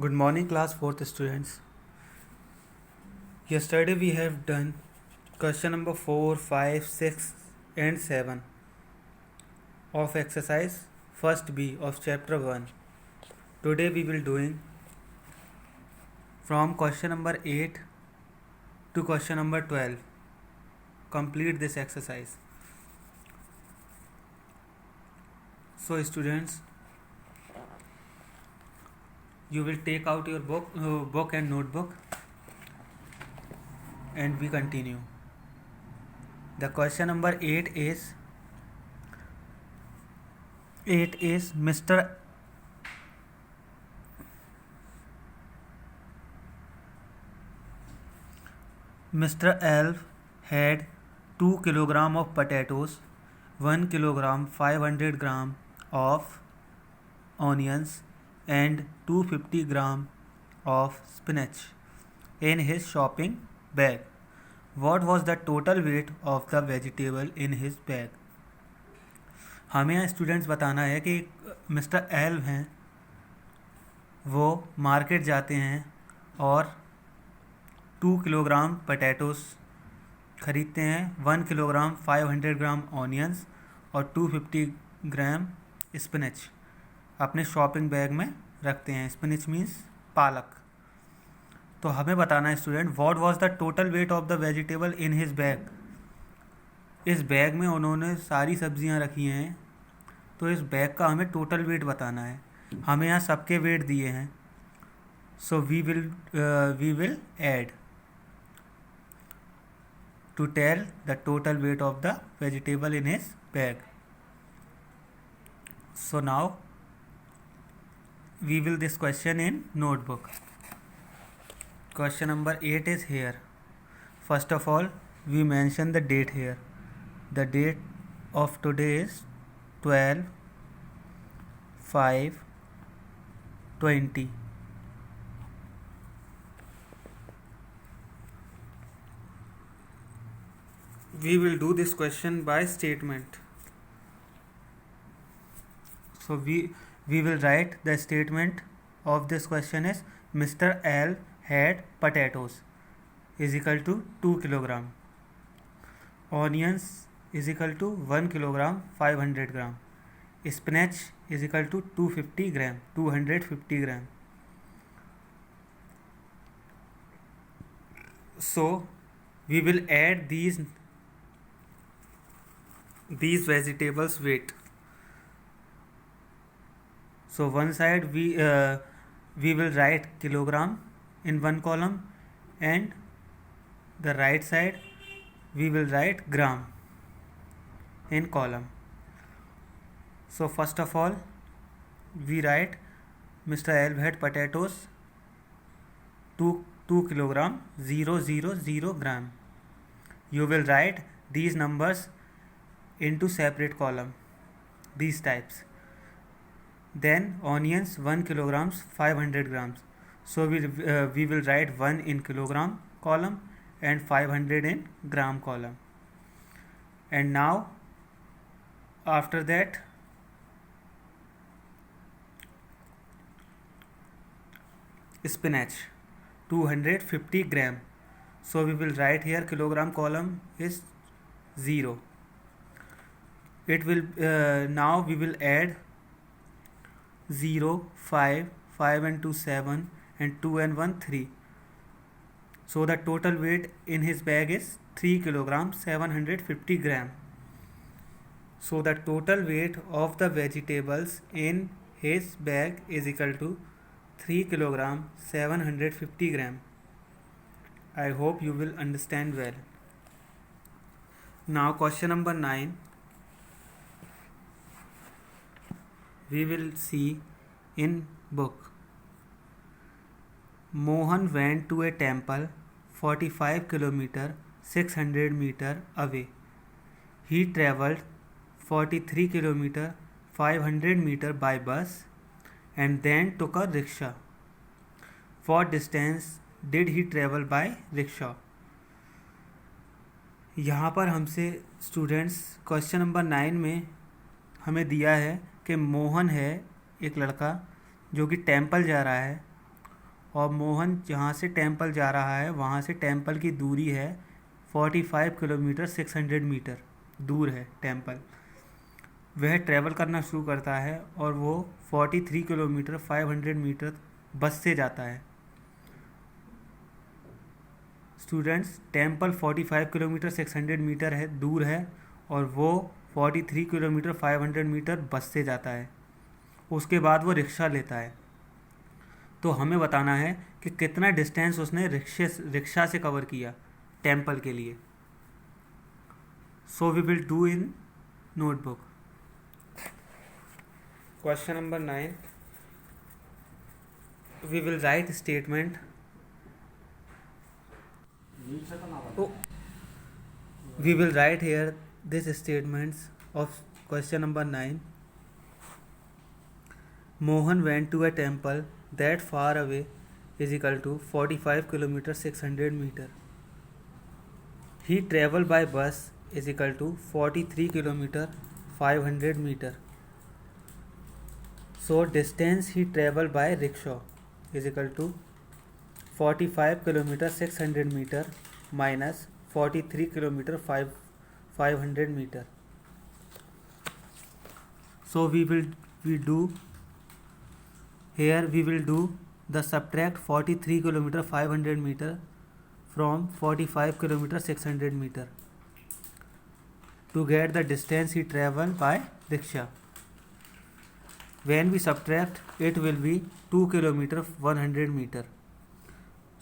Good morning, class 4th students. Yesterday we have done question number 4, 5, 6 and 7 of exercise first B of chapter 1. Today we will doing from question number 8 to question number 12. Complete this exercise. So students, you will take out your book and notebook and we continue. The question number 8 is Mr. Elf had 2 kilogram of potatoes, 1 kilogram 500 gram of onions and 250 gram of spinach in his shopping bag. What was the total weight of the vegetable in his bag? हमें यहाँ students बताना है कि mister L हैं, वो market जाते हैं और 2 किलोग्राम पोटैटोस ख़रीदते हैं, 1 किलोग्राम 500 ग्राम ऑनियंस और 250 ग्राम स्पिनच अपने शॉपिंग बैग में रखते हैं. स्पिनच मीन्स पालक. तो हमें बताना है student, what was the total weight of the vegetable in his bag. इस बैग में उन्होंने सारी सब्जियां रखी हैं, तो इस बैग का हमें टोटल वेट बताना है. हमें यहाँ सबके वेट दिए हैं, so we will add to tell the total weight of the vegetable in his bag. So now we will this question in notebook. Question number 8 is here. First of all, we mention the date here. The date of today is 12/5/20. We will do this question by statement. So we will write the statement of this question is Mr. L had potatoes is equal to 2 kilogram, onions is equal to 1 kilogram 500 gram, spinach is equal to 250 gram. So we will add these vegetables weight. So one side we will write kilogram in one column, and the right side we will write gram in column. So first of all we write Mr. L had potatoes 2 kilogram 000 gram. You will write these numbers into separate column, these types. Then onions 1 kilograms 500 grams. So we will write 1 in kilogram column and 500 in gram column. And now after that spinach 250 gram. So we will write here kilogram column is 0. It will now we will add 0, 5, 5 and 2 7 and 2 and 1 3. So the total weight in his bag is 3 kilogram 750 gram. So the total weight of the vegetables in his bag is equal to 3 kilogram 750 gram. I hope you will understand well. Now question number 9. We will see in book. Mohan went to a temple 45 kilometer 600 meter away. He travelled 43 kilometer 500 meter by bus and then took a rickshaw. What distance did he travel by rickshaw? यहाँ पर हमसे students question number 9 में हमें दिया है कि मोहन है एक लड़का जो कि टेंपल जा रहा है और मोहन जहाँ से टेम्पल जा रहा है वहाँ से टेम्पल की दूरी है 45 किलोमीटर 600 मीटर दूर है टेम्पल। वह ट्रैवल करना शुरू करता है और वो 43 किलोमीटर 500 मीटर बस से जाता है। स्टूडेंट्स, टेम्पल 45 किलोमीटर 600 मीटर है दूर है और वो 43 किलोमीटर 500 मीटर बस से जाता है। उसके बाद वो रिक्शा लेता है। तो हमें बताना है कि कितना डिस्टेंस उसने रिक्शा से कवर किया टेम्पल के लिए। So we will do in notebook. Question number 9, we will write statement. We will write here these statements of question number 9. Mohan went to a temple that far away is equal to 45 kilometers 600 meter. He traveled by bus is equal to 43 kilometer 500 meter. So distance he traveled by rickshaw is equal to 45 kilometer 600 meter minus 43 kilometer 500 meter. So we do here we will do the subtract 43 kilometer 500 meter from 45 kilometer 600 meter to get the distance he traveled by rickshaw. When we subtract, it will be 2 kilometer 100 meter.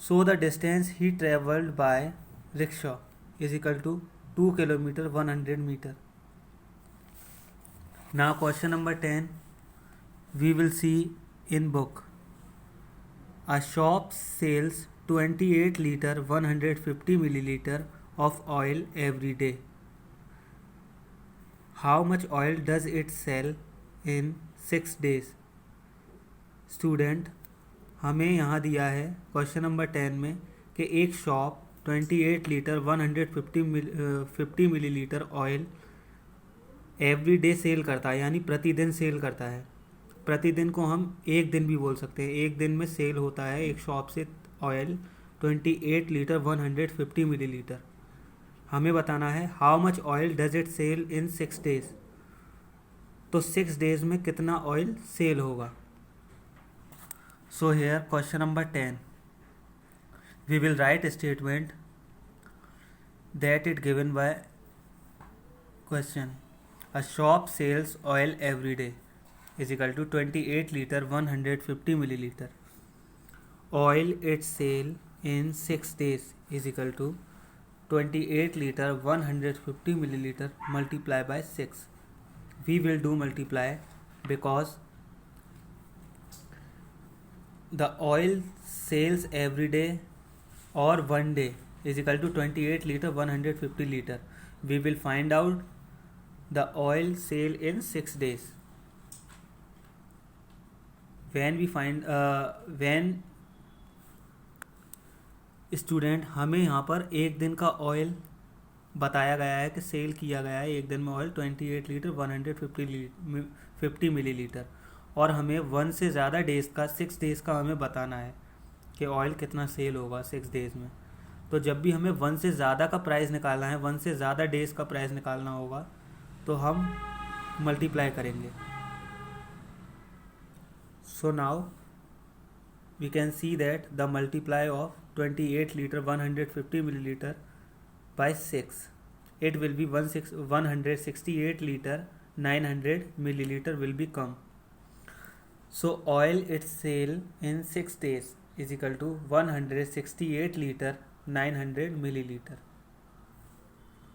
So the distance he traveled by rickshaw is equal to 2 kilometer 100 meter. Now question number 10, we will see in book. A shop sells 28 liter 150 milliliter of oil every day. How much oil does it sell in 6 days? Student, हमें यहाँ दिया है question number 10 में कि एक shop 28 litre 150 millilitre oil every day sell करता है, यानी प्रतिदिन सेल करता है। प्रतिदिन को हम एक दिन भी बोल सकते हैं। एक दिन में सेल होता है एक शॉप से ऑयल 28 लीटर 150 मिलीलीटर। हमें बताना है how much oil does it sell in 6 days. तो 6 डेज में कितना ऑयल सेल होगा। So here question number 10, we will write statement that it given by question. A shop sells oil every day is equal to 28 liter 150 milliliter. Oil it sale in 6 days is equal to 28 liter 150 milliliter multiply by 6. We will do multiply because the oil sales every day or one day is equal to 28 liter 150 liter. We will find out the oil sale in 6 days. when student, हमें यहाँ पर एक दिन का oil बताया गया है कि सेल किया गया है एक दिन में ऑयल 28 लीटर 150 मिलीलीटर, और हमें 1 से ज़्यादा डेज़ का 6 डेज़ का हमें बताना है कि ऑयल कितना सेल होगा 6 डेज़ में। तो जब भी हमें 1 से ज़्यादा का प्राइस निकालना है, 1 से ज़्यादा डेज़ का प्राइस निकालना होगा, तो हम मल्टीप्लाई करेंगे। So now we can see that the multiply of 28 liter 150 milliliter by 6, it will be 168 liter 900 milliliter will become. So oil it sale in 6 days is equal to 168 liter 900 milliliter.